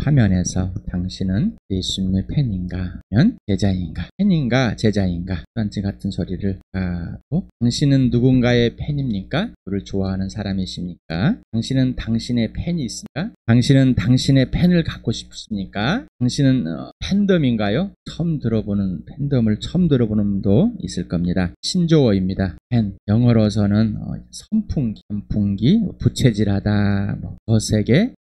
화면에서 당신은 예수님의 팬인가 아니면 제자인가, 팬인가 제자인가, 딴지 같은 소리를 하고, 당신은 누군가의 팬입니까? 그를 좋아하는 사람이십니까? 당신은 당신의 팬이 있습니까? 당신은 당신의 팬을 갖고 싶습니까? 당신은 팬덤인가요? 팬덤을 처음 들어보는 분도 있을 겁니다. 신조어입니다. 팬, 영어로서는 선풍기, 부채질하다, 거세게,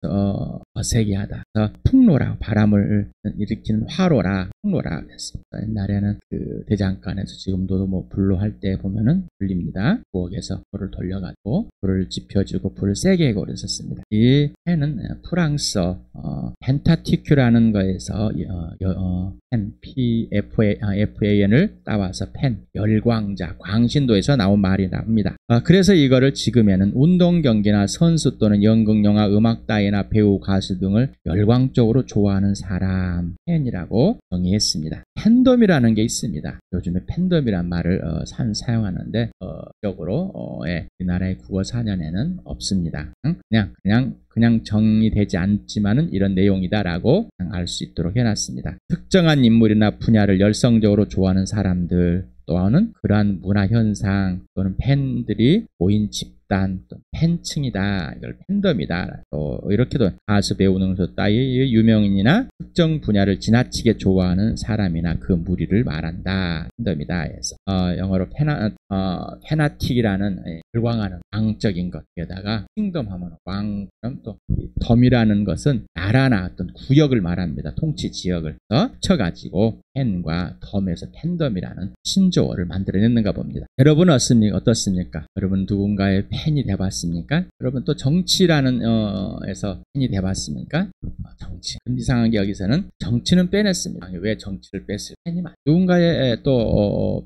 거세게하다, 풍로라, 바람을 일으키는 화로라, 풍로라 했습니다. 옛날에는 그 대장간에서 지금도 뭐 불로 할 때 보면은 불립니다. 부엌에서 불을 돌려가지고 불을 지펴주고 불을 세게 하고 그랬었습니다. 이 팬은 프랑스어 펜타티큐라는 거에서 FAN을 따와서 팬, 열광자, 광신도에서 나온 말이라 합니다. 그래서 이거를 지금에는 운동 경기나 선수 또는 연극, 영화, 음악 따위나 배우, 가수 등을 열광적으로 좋아하는 사람, 팬이라고 정의했습니다. 팬덤이라는 게 있습니다. 요즘에 팬덤이란 말을 사용하는데 적으로 우리나라의 국어 사전에는 없습니다. 그냥 정의되지 않지만은 이런 내용이다라고 알 수 있도록 해놨습니다. 특정한 인물이나 분야를 열성적으로 좋아하는 사람들, 또는 그러한 문화 현상 또는 팬들이 모인 집단, 또 팬층이다, 이걸 팬덤이다. 또 이렇게도 가수, 배우, 능수 따위 유명인이나 특정 분야를 지나치게 좋아하는 사람이나 그 무리를 말한다. 팬덤이다 해서 영어로 페나틱이라는 열광하는 왕적인 것, 게다가 킹덤하면 왕처럼, 또 덤이라는 것은 나라나 어떤 구역을 말합니다. 통치 지역을 쳐가지고 팬과 덤에서 팬덤이라는 신조어를 만들어냈는가 봅니다. 여러분 어떻습니까? 여러분 누군가의 팬이 돼봤습니까? 여러분 또 정치라는 에서 팬이 돼봤습니까? 정치. 근데 이상하게 여기서는 정치는 빼냈습니다. 왜 정치를 뺐을까? 팬이 누군가의 또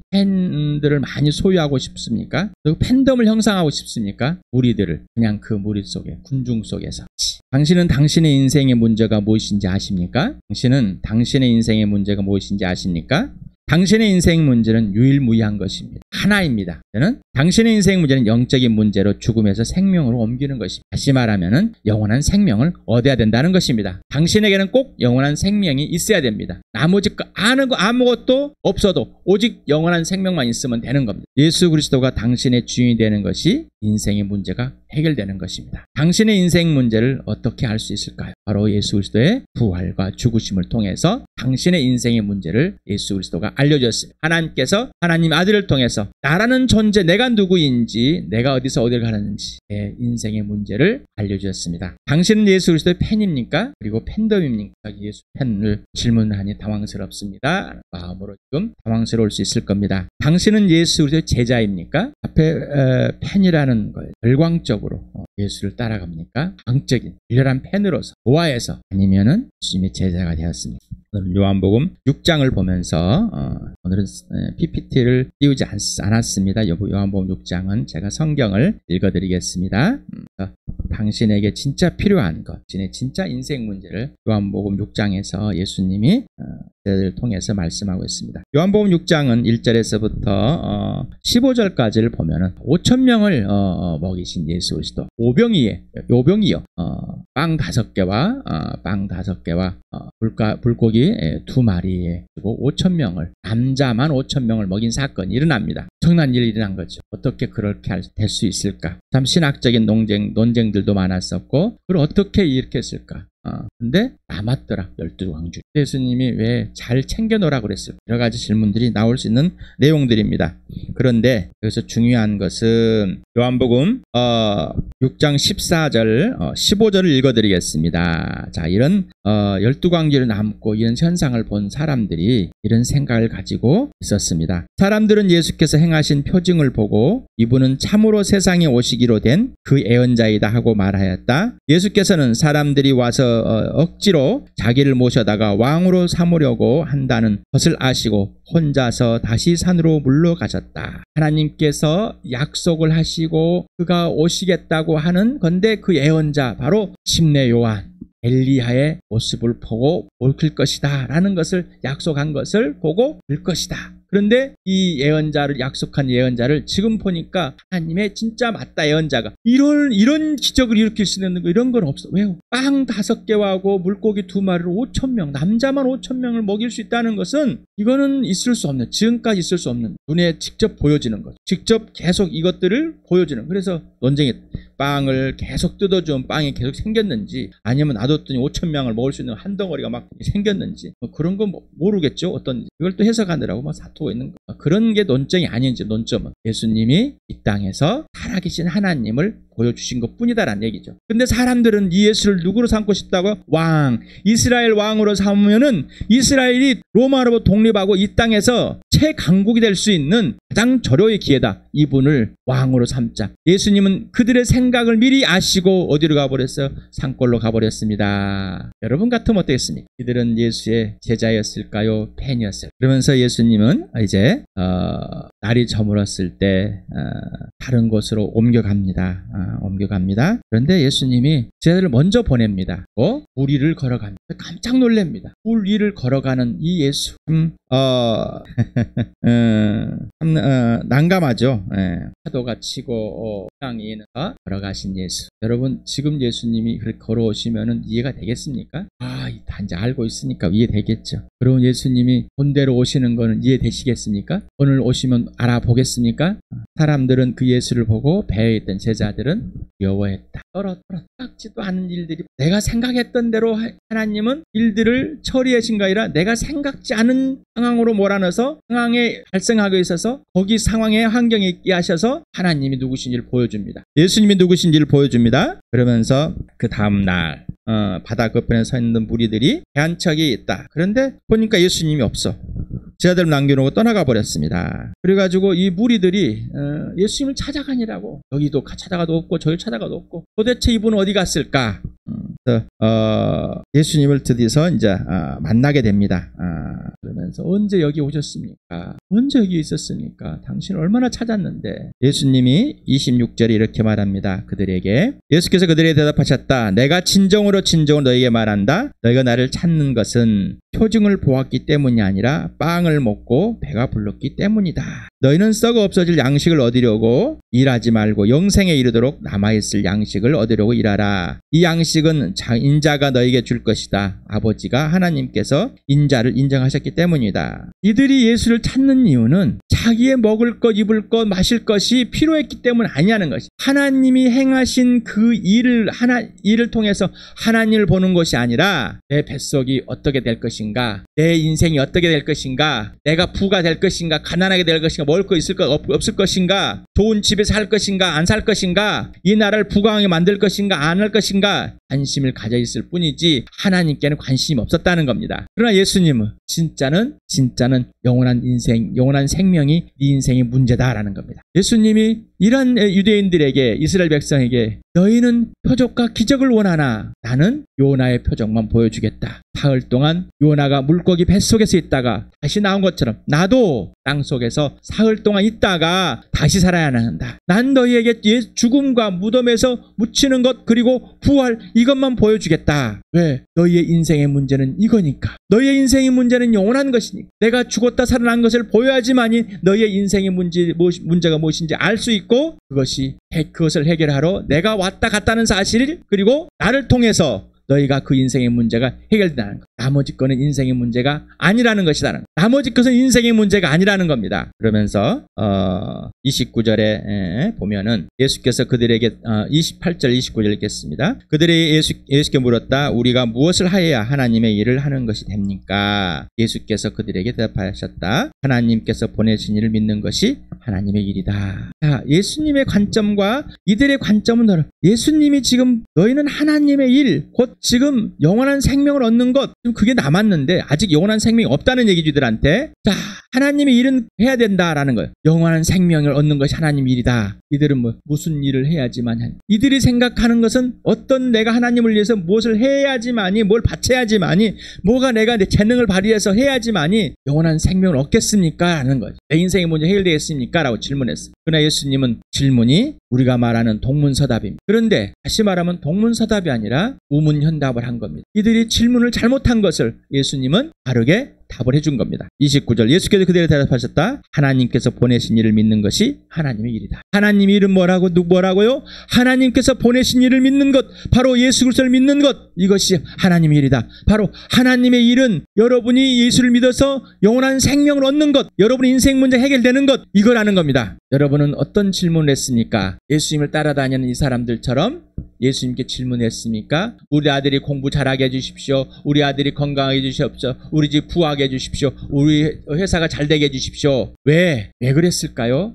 팬들을 많이 소유하고 싶습니까? 그리고 팬덤을 형성하고 싶습니까? 무리들을 그냥 그 무리 속에, 군중 속에서. 당신은 당신의 인생의 문제가 무엇인지 아십니까? 당신은 당신의 인생의 문제가 무엇인지 아십니까? 당신의 인생 문제는 유일무이한 것입니다. 하나입니다. 저는 당신의 인생 문제는 영적인 문제로 죽음에서 생명으로 옮기는 것입니다. 다시 말하면 영원한 생명을 얻어야 된다는 것입니다. 당신에게는 꼭 영원한 생명이 있어야 됩니다. 나머지 아는 거 아무것도 없어도 오직 영원한 생명만 있으면 되는 겁니다. 예수 그리스도가 당신의 주인이 되는 것이 인생의 문제가 해결되는 것입니다. 당신의 인생 문제를 어떻게 알 수 있을까요? 바로 예수 그리스도의 부활과 죽으심을 통해서 당신의 인생의 문제를 예수 그리스도가 알려주었습니다. 하나님께서 하나님 아들을 통해서 나라는 존재, 내가 누구인지, 내가 어디서 어딜 가는지 내 인생의 문제를 알려주었습니다. 당신은 예수 그리스도의 팬입니까? 그리고 팬덤입니까? 예수 팬을 질문하니 당황스럽습니다. 마음으로 지금 당황스러울 수 있을 겁니다. 당신은 예수 그리스도의 제자입니까? 앞에 팬이라는 거예요. 열광적으로 예수를 따라갑니까? 광적인 열렬한 팬으로서 좋아해서, 아니면은 주님의 제자가 되었습니다. 오늘 요한복음 6장을 보면서 오늘은 PPT를 띄우지 않았습니다. 요한복음 6장은 제가 성경을 읽어드리겠습니다. 당신에게 진짜 필요한 것, 당신의 진짜 인생 문제를 요한복음 6장에서 예수님이 를 통해서 말씀하고 있습니다. 요한복음 6장은 1절에서부터 15절까지를 보면은 5,000명을 먹이신 예수 그리스도, 오병이요. 빵 5개와 불고기 2마리에 그리고 5,000명을, 남자만 5,000명을 먹인 사건이 일어납니다. 엄청난 일이 일어난 거죠. 어떻게 그렇게 될 수 있을까? 참 신학적인 논쟁들도 많았었고, 그걸 어떻게 이렇게 했을까? 근데 남았더라, 12광주. 예수님이 왜 잘 챙겨놓으라고 그랬을까? 여러 가지 질문들이 나올 수 있는 내용들입니다. 그런데 여기서 중요한 것은 요한복음 6장 14절 15절을 읽어드리겠습니다. 자, 이런 12광주를 남고 이런 현상을 본 사람들이 이런 생각을 가지고 있었습니다. 사람들은 예수께서 행하신 표징을 보고 이분은 참으로 세상에 오시기로 된 그 예언자이다 하고 말하였다. 예수께서는 사람들이 와서 억지로 자기를 모셔다가 왕으로 삼으려고 한다는 것을 아시고 혼자서 다시 산으로 물러가셨다. 하나님께서 약속을 하시고 그가 오시겠다고 하는 건데, 그 예언자 바로 침례 요한, 엘리야의 모습을 보고 올 것이다 라는 것을 약속한 것을 보고 올 것이다. 그런데 이 예언자를 약속한 예언자를 지금 보니까 하나님의 진짜 맞다 예언자가 이런 기적을 일으킬 수 있는 거 이런 건 없어. 왜요? 빵 5개하고 물고기 2마리로 5,000명 남자만 5,000명을 먹일 수 있다는 것은 이거는 있을 수 없는 지금까지 있을 수 없는 눈에 직접 보여지는 것. 직접 계속 이것들을 보여주는. 그래서 논쟁이 빵을 계속 뜯어주면 빵이 계속 생겼는지 아니면 놔뒀더니 5,000명을 먹을 수 있는 한 덩어리가 막 생겼는지 그런 건 모르겠죠. 어떤 이걸 또 해석하느라고 막 사투가 있는 거. 그런 게 논쟁이 아닌지 논점은 예수님이 이 땅에서 살아계신 하나님을 보여주신 것 뿐이다라는 얘기죠. 근데 사람들은 이 예수를 누구로 삼고 싶다고요? 왕, 이스라엘 왕으로 삼으면은 이스라엘이 로마로부터 독립하고 이 땅에서 최강국이 될 수 있는 가장 절호의 기회다. 이분을 왕으로 삼자. 예수님은 그들의 생각을 미리 아시고 어디로 가버렸어요? 산골로 가버렸습니다. 여러분 같으면 어떻겠습니까? 이들은 예수의 제자였을까요? 팬이었을까요? 그러면서 예수님은 이제 날이 저물었을 때 다른 곳으로 옮겨갑니다. 그런데 예수님이 제자들을 먼저 보냅니다. 물 위를 걸어갑니다. 깜짝 놀랍니다. 물 위를 걸어가는 이 예수. 난감하죠. 파도가 치고 땅이 걸어가신 예수. 여러분 지금 예수님이 그렇게 걸어오시면 이해가 되겠습니까? 이제 알고 있으니까 이해되겠죠. 그럼 예수님이 본대로 오시는 거는 이해되시겠습니까? 오늘 오시면 알아보겠습니까? 사람들은 그 예수를 보고 배에 있던 제자들은 두려워했다. 닦지도 않은 일들이 내가 생각했던 대로 하나님은 일들을 처리하신 거 아니라 내가 생각지 않은 상황으로 몰아넣어서 상황에 발생하고 있어서 거기 상황에 환경에 있게 하셔서 하나님이 누구신지를 보여줍니다. 예수님이 누구신지를 보여줍니다. 그러면서 그 다음날 바다 끝편에 서 있는 무리들이 배 한 척이 있다. 그런데 보니까 예수님이 없어. 제자들 남겨놓고 떠나가 버렸습니다. 그래가지고 이 무리들이 예수님을 찾아가니라고 여기도 찾아가도 없고 저기 찾아가도 없고 도대체 이분은 어디 갔을까? 예수님을 드디어 이제 만나게 됩니다. 그러면서 언제 여기 오셨습니까? 언제 여기 있었습니까? 당신을 얼마나 찾았는데? 예수님이 26절에 이렇게 말합니다. 그들에게 예수께서 그들에게 대답하셨다. 내가 진정으로 너희에게 말한다. 너희가 나를 찾는 것은 표징을 보았기 때문이 아니라 빵을 먹고 배가 불렀기 때문이다. 너희는 썩어 없어질 양식을 얻으려고 일하지 말고 영생에 이르도록 남아있을 양식을 얻으려고 일하라. 이 양식은 인자가 너에게 줄 것이다. 아버지가 하나님께서 인자를 인정하셨기 때문이다. 이들이 예수를 찾는 이유는 자기의 먹을 것, 입을 것, 마실 것이 필요했기 때문 아니냐는 것이. 하나님이 행하신 그 일을 통해서 하나님을 보는 것이 아니라 내 뱃속이 어떻게 될 것인가, 내 인생이 어떻게 될 것인가, 내가 부가 될 것인가, 가난하게 될 것인가, 먹을 거 있을 것 없을 것인가, 좋은 집에 살 것인가 안 살 것인가, 이 나라를 부강하게 만들 것인가 안 할 것인가 관심을 가져 있을 뿐이지 하나님께는 관심이 없었다는 겁니다. 그러나 예수님은 진짜는 영원한 인생, 영원한 생명이 네 인생의 문제다라는 겁니다. 예수님이 이런 유대인들에게, 이스라엘 백성에게 너희는 표적과 기적을 원하나 나는 요나의 표적만 보여주겠다. 사흘 동안 요나가 물고기 뱃속에서 있다가 다시 나온 것처럼 나도 땅속에서 사흘 동안 있다가 다시 살아야 한다. 난 너희에게 죽음과 무덤에서 묻히는 것 그리고 부활 이것만 보여주겠다. 왜? 너희의 인생의 문제는 이거니까. 너희의 인생의 문제는 영원한 것이니까. 내가 죽었다 살아난 것을 보여야지만이 너희의 인생의 문제가 무엇인지 알 수 있고 그것을 해결하러 내가 왔다 갔다는 사실 그리고 나를 통해서 너희가 그 인생의 문제가 해결된다는 것. 나머지 거는 인생의 문제가 아니라는 것이다. 나머지 것은 인생의 문제가 아니라는 겁니다. 그러면서 29절에 보면은 예수께서 그들에게 28절 29절 읽겠습니다. 그들이 예수께 물었다. 우리가 무엇을 하여야 하나님의 일을 하는 것이 됩니까? 예수께서 그들에게 대답하셨다. 하나님께서 보내신 일을 믿는 것이 하나님의 일이다. 자, 예수님의 관점과 이들의 관점은 다르. 예수님이 지금 너희는 하나님의 일, 곧 지금 영원한 생명을 얻는 것, 지금 그게 남았는데 아직 영원한 생명이 없다는 얘기죠. 이들한테. 자, 하나님의 일은 해야 된다라는 거예요. 영원한 생명을 얻는 것이 하나님 일이다. 이들은 무슨 일을 해야지만, 이들이 생각하는 것은 어떤 내가 하나님을 위해서 무엇을 해야지만이, 뭘 바쳐야지만이, 뭐가 내가 내 재능을 발휘해서 해야지만이 영원한 생명을 얻겠습니까? 라는 거예요. 내 인생의 문제 해결되겠습니까? 라고 질문했어요. 그러나 예수님은 질문이 우리가 말하는 동문서답입니다. 그런데 다시 말하면 동문서답이 아니라 우문현답을 한 겁니다. 이들이 질문을 잘못한 것을 예수님은 바르게 답을 해준 겁니다. 29절 예수께서 그대로 대답하셨다. 하나님께서 보내신 일을 믿는 것이 하나님의 일이다. 하나님의 일은 뭐라고요? 하나님께서 보내신 일을 믿는 것, 바로 예수 그리스도를 믿는 것, 이것이 하나님의 일이다. 바로 하나님의 일은 여러분이 예수를 믿어서 영원한 생명을 얻는 것, 여러분의 인생 문제 해결되는 것, 이거라는 겁니다. 여러분은 어떤 질문을 했습니까? 예수님을 따라다니는 이 사람들처럼 예수님께 질문했습니까? 우리 아들이 공부 잘하게 해주십시오. 우리 아들이 건강하게 해주십시오. 우리 집 부하게 해주십시오. 우리 회사가 잘 되게 해주십시오. 왜 그랬을까요?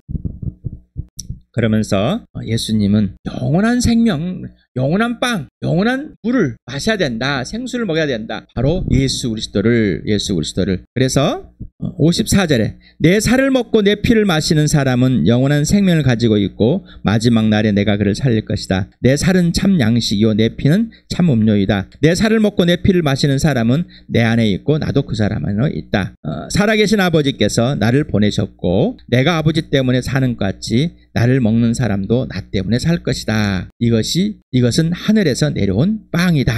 그러면서 예수님은 영원한 생명, 영원한 빵, 영원한 물을 마셔야 된다. 생수를 먹어야 된다. 바로 예수 그리스도를. 그래서 54절에 내 살을 먹고 내 피를 마시는 사람은 영원한 생명을 가지고 있고 마지막 날에 내가 그를 살릴 것이다. 내 살은 참 양식이요 내 피는 참 음료이다. 내 살을 먹고 내 피를 마시는 사람은 내 안에 있고 나도 그 사람 안에 있다. 살아계신 아버지께서 나를 보내셨고 내가 아버지 때문에 사는 것 같이 나를 먹는 사람도 나 때문에 살 것이다. 이것은 하늘에서 내려온 빵이다.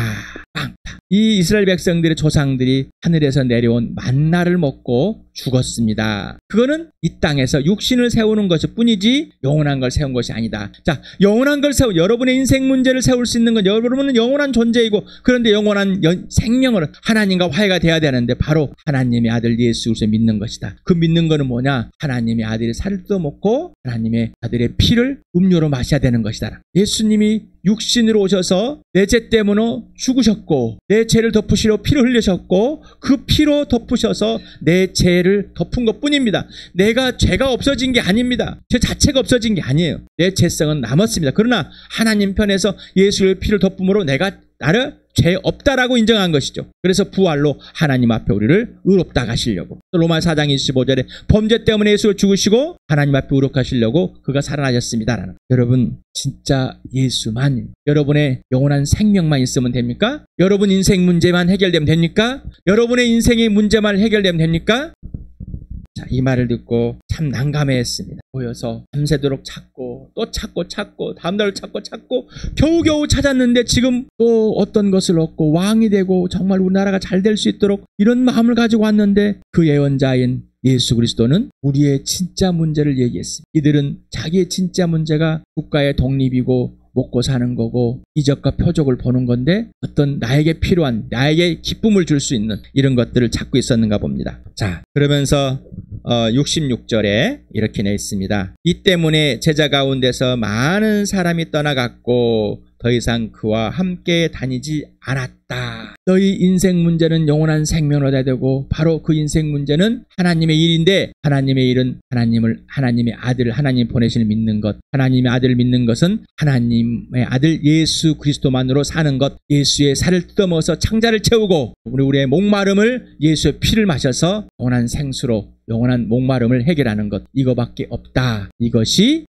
빵. 이 이스라엘 백성들의 조상들이 하늘에서 내려온 만나를 먹고 죽었습니다. 그거는 이 땅에서 육신을 세우는 것일 뿐이지 영원한 걸 세운 것이 아니다. 자, 영원한 걸 여러분의 인생 문제를 세울 수 있는 건 여러분은 영원한 존재이고, 그런데 영원한 생명으로 하나님과 화해가 돼야 되는데 바로 하나님의 아들 예수 그리스도를 믿는 것이다. 그 믿는 거는 뭐냐? 하나님의 아들이 살을 뜯어먹고 하나님의 아들의 피를 음료로 마셔야 되는 것이다. 예수님이 육신으로 오셔서 내 죄 때문에 죽으셨고 내 죄를 덮으시려 피를 흘리셨고 그 피로 덮으셔서 내 죄를 덮은 것뿐입니다. 내가 죄가 없어진 게 아닙니다. 죄 자체가 없어진 게 아니에요. 내 죄성은 남았습니다. 그러나 하나님 편에서 예수의 피를 덮음으로 내가 나를 죄 없다라고 인정한 것이죠. 그래서 부활로 하나님 앞에 우리를 의롭다 하시려고. 로마 4장 25절에 범죄 때문에 예수를 죽으시고 하나님 앞에 의롭하시려고 그가 살아나셨습니다라는. 여러분 진짜 예수만, 여러분의 영원한 생명만 있으면 됩니까? 여러분 인생 문제만 해결되면 됩니까? 여러분의 인생의 문제만 해결되면 됩니까? 자, 이 말을 듣고 참 난감해했습니다. 보여서 밤새도록 찾고 또 찾고 다음날 찾고 겨우겨우 찾았는데 지금 또 어떤 것을 얻고 왕이 되고 정말 우리나라가 잘 될 수 있도록 이런 마음을 가지고 왔는데 그 예언자인 예수 그리스도는 우리의 진짜 문제를 얘기했습니다. 이들은 자기의 진짜 문제가 국가의 독립이고 먹고 사는 거고 이적과 표적을 보는 건데 어떤 나에게 필요한, 나에게 기쁨을 줄 수 있는 이런 것들을 찾고 있었는가 봅니다. 자, 그러면서 66절에 이렇게 내 있습니다. 이 때문에 제자 가운데서 많은 사람이 떠나갔고 더 이상 그와 함께 다니지 않았다. 너희 인생 문제는 영원한 생명을 얻어야 되고 바로 그 인생 문제는 하나님의 일인데, 하나님의 일은 하나님의 아들을 하나님 보내실 믿는 것, 하나님의 아들을 믿는 것은 하나님의 아들 예수 그리스도만으로 사는 것, 예수의 살을 뜯어먹어서 창자를 채우고 우리의 목마름을 예수의 피를 마셔서 영원한 생수로 영원한 목마름을 해결하는 것, 이거밖에 없다. 이것이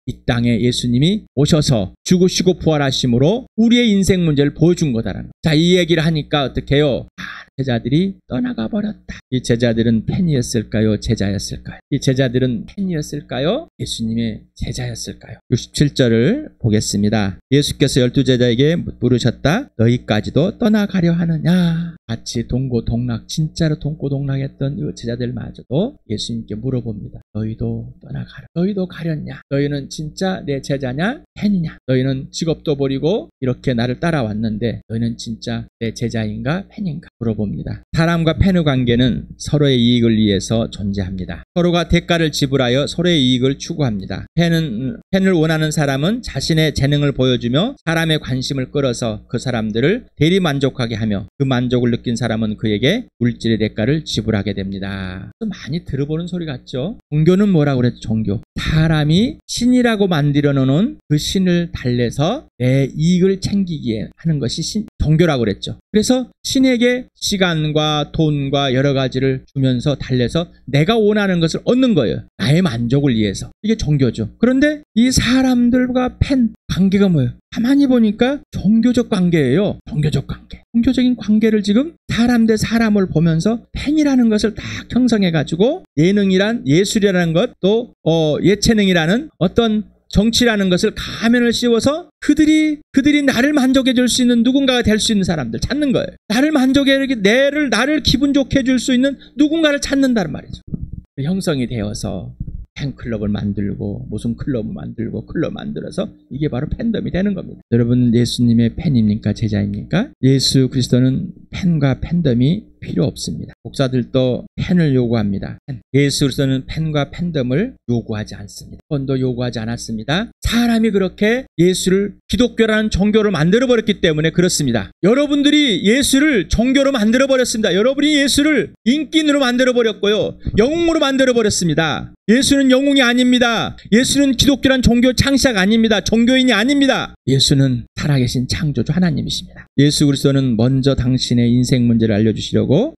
이 땅에 예수님이 오셔서 죽으시고 부활하심으로 우리의 인생 문제를 보여준 거다라는 것. 자, 이 얘기를 하니까 어떻게 해요? 제자들이 떠나가 버렸다. 이 제자들은 팬이었을까요? 제자였을까요? 이 제자들은 팬이었을까요? 예수님의 제자였을까요? 67절을 보겠습니다. 예수께서 12제자에게 물으셨다. 너희까지도 떠나가려 하느냐? 같이 동고동락, 진짜로 동고동락했던 이 제자들마저도 예수님께 물어봅니다. 너희도 떠나가려? 너희도 가렸냐? 너희는 진짜 내 제자냐? 팬이냐? 너희는 직업도 버리고 이렇게 나를 따라왔는데 너희는 진짜 내 제자인가? 팬인가? 물어봅니다. 사람과 팬의 관계는 서로의 이익을 위해서 존재합니다. 서로가 대가를 지불하여 서로의 이익을 추구합니다. 팬을 원하는 사람은 자신의 재능을 보여주며 사람의 관심을 끌어서 그 사람들을 대리 만족하게 하며 그 만족을 느낀 사람은 그에게 물질의 대가를 지불하게 됩니다. 많이 들어보는 소리 같죠? 종교는 뭐라고 그랬죠? 종교. 사람이 신이라고 만들어 놓은 그 신을 달래서 내 이익을 챙기기에 하는 것이 종교라고 그랬죠. 그래서 신에게 시간과 돈과 여러 가지를 주면서 달래서 내가 원하는 것을 얻는 거예요. 나의 만족을 위해서. 이게 종교죠. 그런데 이 사람들과 팬 관계가 뭐예요? 가만히 보니까 종교적 관계예요. 종교적 관계. 종교적인 관계를 지금 사람 대 사람을 보면서 팬이라는 것을 딱 형성해가지고 예능이란, 예술이라는 것, 또 예체능이라는 어떤 정치라는 것을 가면을 씌워서 그들이 나를 만족해 줄 수 있는 누군가가 될 수 있는 사람들 찾는 거예요. 나를 만족해, 나를 기분 좋게 해줄 수 있는 누군가를 찾는다는 말이죠. 형성이 되어서 팬클럽을 만들고 무슨 클럽을 만들고 클럽 만들어서 이게 바로 팬덤이 되는 겁니다. 여러분 예수님의 팬입니까? 제자입니까? 예수 그리스도는 팬과 팬덤이 필요 없습니다. 목사들도 팬을 요구합니다. 예수 그리스도는 팬과 팬덤을 요구하지 않습니다. 번도 요구하지 않았습니다. 사람이 그렇게 예수를 기독교라는 종교를 만들어버렸기 때문에 그렇습니다. 여러분들이 예수를 종교로 만들어버렸습니다. 여러분이 예수를 인기인으로 만들어버렸고요. 영웅으로 만들어버렸습니다. 예수는 영웅이 아닙니다. 예수는 기독교란 종교 창시자가 아닙니다. 종교인이 아닙니다. 예수는 살아계신 창조주 하나님이십니다. 예수 그리스도는 먼저 당신의 인생 문제를 알려주시고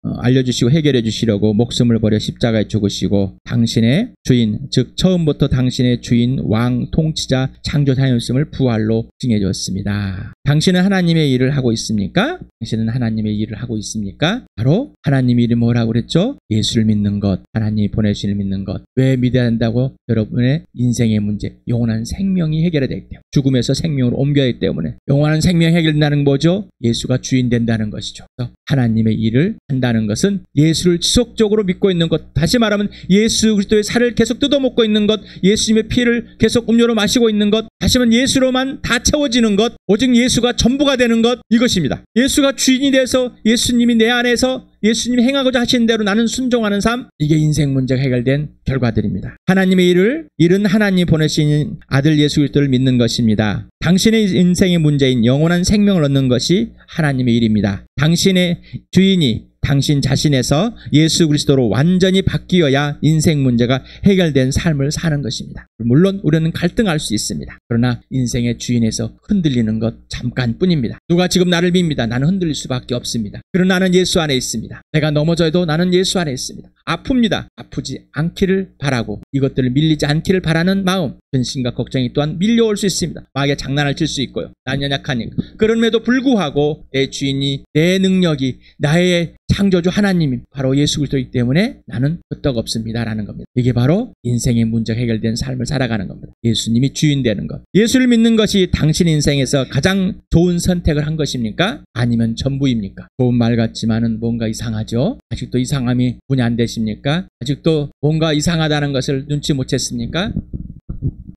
해결해 주시려고 목숨을 버려 십자가에 죽으시고 당신의 주인, 즉 처음부터 당신의 주인, 왕, 통치자, 창조자였음을 부활로 증해 주었습니다. 당신은 하나님의 일을 하고 있습니까? 당신은 하나님의 일을 하고 있습니까? 바로 하나님의 일이 뭐라고 그랬죠? 예수를 믿는 것, 하나님이 보내주시는 믿는 것. 왜 믿어야 한다고? 여러분의 인생의 문제, 영원한 생명이 해결이 되기 때문에, 죽음에서 생명으로 옮겨야 하기 때문에 영원한 생명이 해결된다는 뭐죠? 예수가 주인 된다는 것이죠. 하나님의 일을 한다는 것은 예수를 지속적으로 믿고 있는 것, 다시 말하면 예수 그리스도의 살을 계속 뜯어먹고 있는 것, 예수님의 피를 계속 음료로 마시고 있는 것, 다시 말하면 예수로만 다 채워지는 것, 오직 예수가 전부가 되는 것, 이것입니다. 예수가 주인이 돼서 예수님이 내 안에서 예수님이 행하고자 하시는 대로 나는 순종하는 삶, 이게 인생 문제가 해결된 결과들입니다. 하나님의 일은 하나님이 보내신 아들 예수 그리스도를 믿는 것입니다. 당신의 인생의 문제인 영원한 생명을 얻는 것이 하나님의 일입니다. 당신의 주인이 당신 자신에서 예수 그리스도로 완전히 바뀌어야 인생 문제가 해결된 삶을 사는 것입니다. 물론 우리는 갈등할 수 있습니다. 그러나 인생의 주인에서 흔들리는 것 잠깐뿐입니다. 누가 지금 나를 밉니다. 나는 흔들릴 수밖에 없습니다. 그러나 나는 예수 안에 있습니다. 내가 넘어져도 나는 예수 안에 있습니다. 아픕니다. 아프지 않기를 바라고 이것들을 밀리지 않기를 바라는 마음, 근심과 걱정이 또한 밀려올 수 있습니다. 마귀의 장난을 칠 수 있고요. 난 연약하니까. 그럼에도 불구하고 내 주인이, 내 능력이, 나의 창조주 하나님이 바로 예수 그리스도이기 때문에 나는 끄떡없습니다라는 겁니다. 이게 바로 인생의 문제가 해결된 삶을 살아가는 겁니다. 예수님이 주인 되는 것. 예수를 믿는 것이 당신 인생에서 가장 좋은 선택을 한 것입니까? 아니면 전부입니까? 좋은 말 같지만은 뭔가 이상하죠? 아직도 이상함이 분이 안 되십니까? 아직도 뭔가 이상하다는 것을 눈치 못 챘습니까?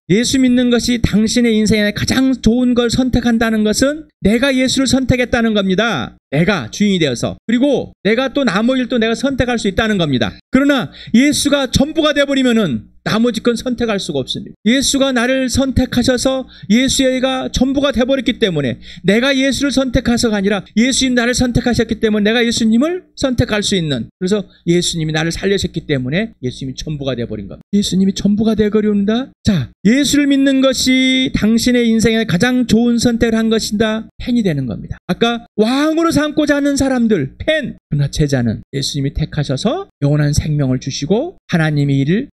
예수 믿는 것이 당신의 인생에 가장 좋은 걸 선택한다는 것은 내가 예수를 선택했다는 겁니다. 내가 주인이 되어서. 그리고 내가 또 나머지를 또 내가 선택할 수 있다는 겁니다. 그러나 예수가 전부가 되어버리면은 나머지 건 선택할 수가 없습니다. 예수가 나를 선택하셔서 예수가 전부가 되어버렸기 때문에 내가 예수를 선택해서가 아니라 예수님 나를 선택하셨기 때문에 내가 예수님을 선택할 수 있는, 그래서 예수님이 나를 살려셨기 때문에 예수님이 전부가 되어버린 겁니다. 예수님이 전부가 되어버린다. 자, 예수를 믿는 것이 당신의 인생에 가장 좋은 선택을 한 것이다. 팬이 되는 겁니다. 아까 왕으로 삼고자 하는 사람들, 팬. 그러나 제자는 예수님이 택하셔서 영원한 생명을 주시고 하나님의 일을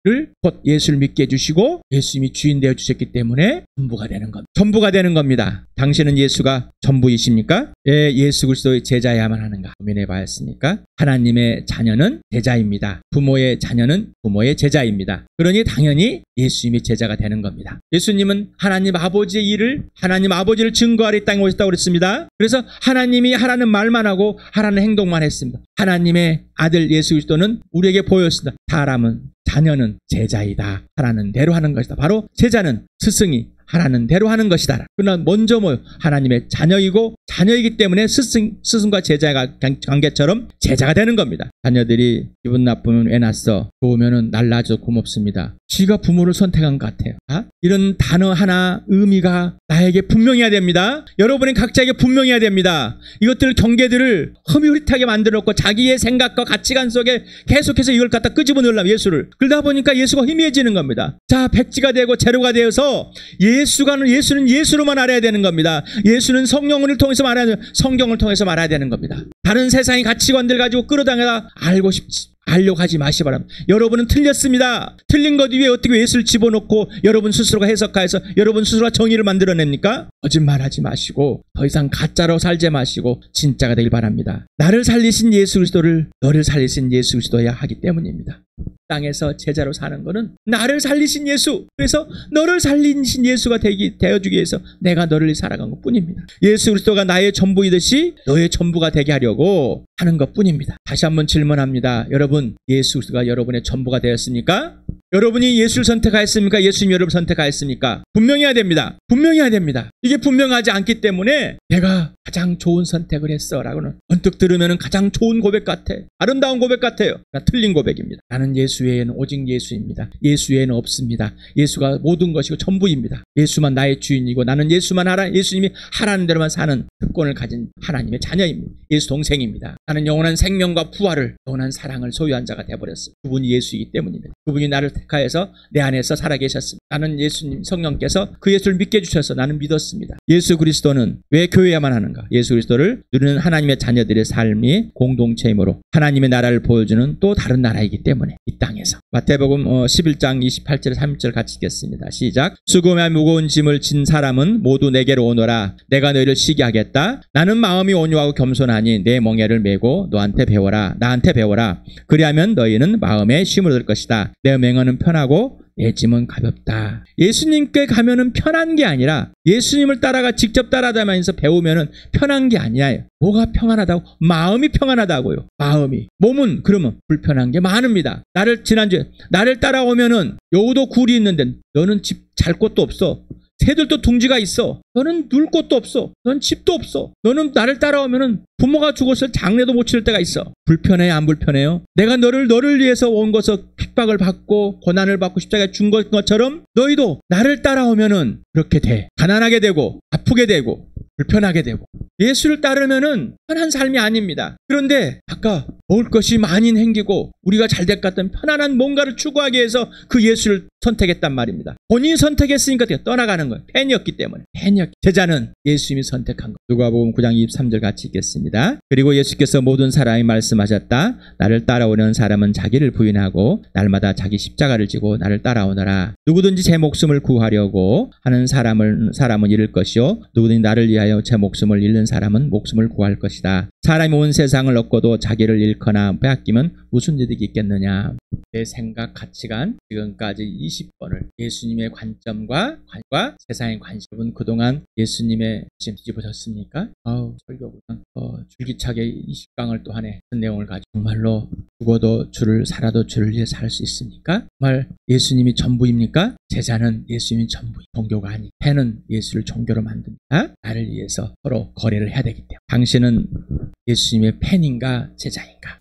곧 예수를 믿게 해주시고 예수님이 주인 되어 주셨기 때문에 전부가 되는 겁니다. 전부가 되는 겁니다. 당신은 예수가 전부이십니까? 예, 예수 그리스도의 제자야만 하는가 고민해 봤습니까? 하나님의 자녀는 제자입니다. 부모의 자녀는 부모의 제자입니다. 그러니 당연히 예수님이 제자가 되는 겁니다. 예수님은 하나님 아버지의 일을, 하나님 아버지를 증거하러 이 땅에 오셨다고 그랬습니다. 그래서 하나님이 하라는 말만 하고 하라는 행동만 했습니다. 하나님의 아들 예수 그리스도는 우리에게 보였습니다. 사람은, 자녀는 제자이다. 하라는 대로 하는 것이다. 바로 제자는 스승이 하라는 대로 하는 것이다. 그러나 먼저 하나님의 자녀이고 자녀이기 때문에 스승과 제자가 관계처럼 제자가 되는 겁니다. 자녀들이 기분 나쁘면 왜 났어? 좋으면 날 놔줘 고맙습니다. 지가 부모를 선택한 것 같아요. 이런 단어 하나 의미가 나에게 분명해야 됩니다. 여러분이 각자에게 분명해야 됩니다. 이것들 경계들을 흐릿하게 만들었고 자기의 생각과 가치관 속에 계속해서 이걸 갖다 끄집어 넣으려면 예수를, 그러다 보니까 예수가 희미해지는 겁니다. 자, 백지가 되고 제로가 되어서 예수는 예수로만 알아야 되는 겁니다. 예수는 성령을 통해서 말해야 되는, 성경을 통해서 말해야 되는 겁니다. 다른 세상의 가치관들 가지고 끌어다니다 알고 싶지. 알려고 하지 마시기 바랍니다. 여러분은 틀렸습니다. 틀린 것 위에 어떻게 예수를 집어넣고 여러분 스스로가 해석하여서 여러분 스스로가 정의를 만들어냅니까? 거짓말하지 마시고 더 이상 가짜로 살지 마시고 진짜가 되길 바랍니다. 나를 살리신 예수 그리스도를 너를 살리신 예수 그리스도여야 하기 때문입니다. 땅에서 제자로 사는 것은 나를 살리신 예수, 그래서 너를 살리신 예수가 되어주기 위해서 내가 너를 살아간 것뿐입니다. 예수 그리스도가 나의 전부이듯이 너의 전부가 되게 하려고 하는 것뿐입니다. 다시 한번 질문합니다. 여러분, 예수 그리스도가 여러분의 전부가 되었습니까? 여러분이 예수를 선택하였습니까? 예수님이 여러분을 선택하였습니까? 분명해야 됩니다. 분명해야 됩니다. 이게 분명하지 않기 때문에 내가 가장 좋은 선택을 했어 라고는 언뜻 들으면 가장 좋은 고백 같아. 아름다운 고백 같아요. 틀린 고백입니다. 나는 예수 외에는 오직 예수입니다. 예수 외에는 없습니다. 예수가 모든 것이고 전부입니다. 예수만 나의 주인이고 나는 예수만 하라. 예수님이 하라는 대로만 사는 특권을 가진 하나님의 자녀입니다. 예수 동생입니다. 나는 영원한 생명과 부활을, 영원한 사랑을 소유한 자가 되어버렸어요. 그분이 예수이기 때문입니다. 그분이 나를 택하여서 내 안에서 살아계셨습니다. 나는 예수님 성령께서 그 예수를 믿게 해주셔서 나는 믿었습니다. 예수 그리스도는 왜 교회야만 하는가? 예수 그리스도를 누리는 하나님의 자녀들의 삶이 공동체이므로 하나님의 나라를 보여주는 또 다른 나라이기 때문에 이 땅에서. 마태복음 11장 28절 30절 같이 읽겠습니다. 시작. 수고와 무거운 짐을 진 사람은 모두 내게로 오너라. 내가 너희를 쉬게 하겠다. 나는 마음이 온유하고 겸손하니 내 멍에를 메고 너한테 배워라. 나한테 배워라. 그리하면 너희는 마음에 쉼을 얻을 것이다. 내 멍에는 편하고 내 짐은 가볍다. 예수님께 가면은 편한 게 아니라 예수님을 따라가 직접 따라다니면서 배우면은 편한 게 아니에요. 뭐가 평안하다고? 마음이 평안하다고요. 마음이. 몸은 그러면 불편한 게 많습니다. 지난주에 나를 따라오면은 여우도 굴이 있는데 너는 집 잘 곳도 없어. 새들도 둥지가 있어. 너는 누울 곳도 없어. 넌 집도 없어. 너는 나를 따라오면은 부모가 죽었을 장례도 못 치를 때가 있어. 불편해요? 안 불편해요? 내가 너를 위해서 온 것을 핍박을 받고 고난을 받고 십자가에 준 것처럼 너희도 나를 따라오면은 그렇게 돼. 가난하게 되고 아프게 되고 불편하게 되고. 예수를 따르면은 편한 삶이 아닙니다. 그런데 아까 먹을 것이 많이 생기고 우리가 잘 될 것 같은 편안한 뭔가를 추구하기 위해서 그 예수를 선택했단 말입니다. 본인이 선택했으니까 떠나가는 거예요. 팬이었기 때문에. 제자는 예수님이 선택한 것. 누가복음 9장 23절 같이 읽겠습니다. 그리고 예수께서 모든 사람이 말씀하셨다. 나를 따라오는 사람은 자기를 부인하고 날마다 자기 십자가를 지고 나를 따라오너라. 누구든지 제 목숨을 구하려고 하는 사람은 잃을 것이요 누구든지 나를 위하여 제 목숨을 잃는 사람은 목숨을 구할 것이다. 사람이 온 세상을 얻고도 자기를 잃거나 빼앗기면 무슨 이득이 있겠느냐. 내 생각, 가치관 지금까지 20번을 예수님의 관점과 세상의 관심. 여러분 그동안 예수님의 지금 뒤집어졌습니까? 설교보다 줄기차게 20강을 또 하네. 그 내용을 가지고 정말로 죽어도 주를 살아도 주를 위해 살 수 있습니까? 정말 예수님이 전부입니까? 제자는 예수님이 전부. 종교가 아니. 팬은 예수를 종교로 만듭니다. 나를 위해서 서로 거래를 해야 되기 때문에. 당신은 예수님의 팬인가 제자인가?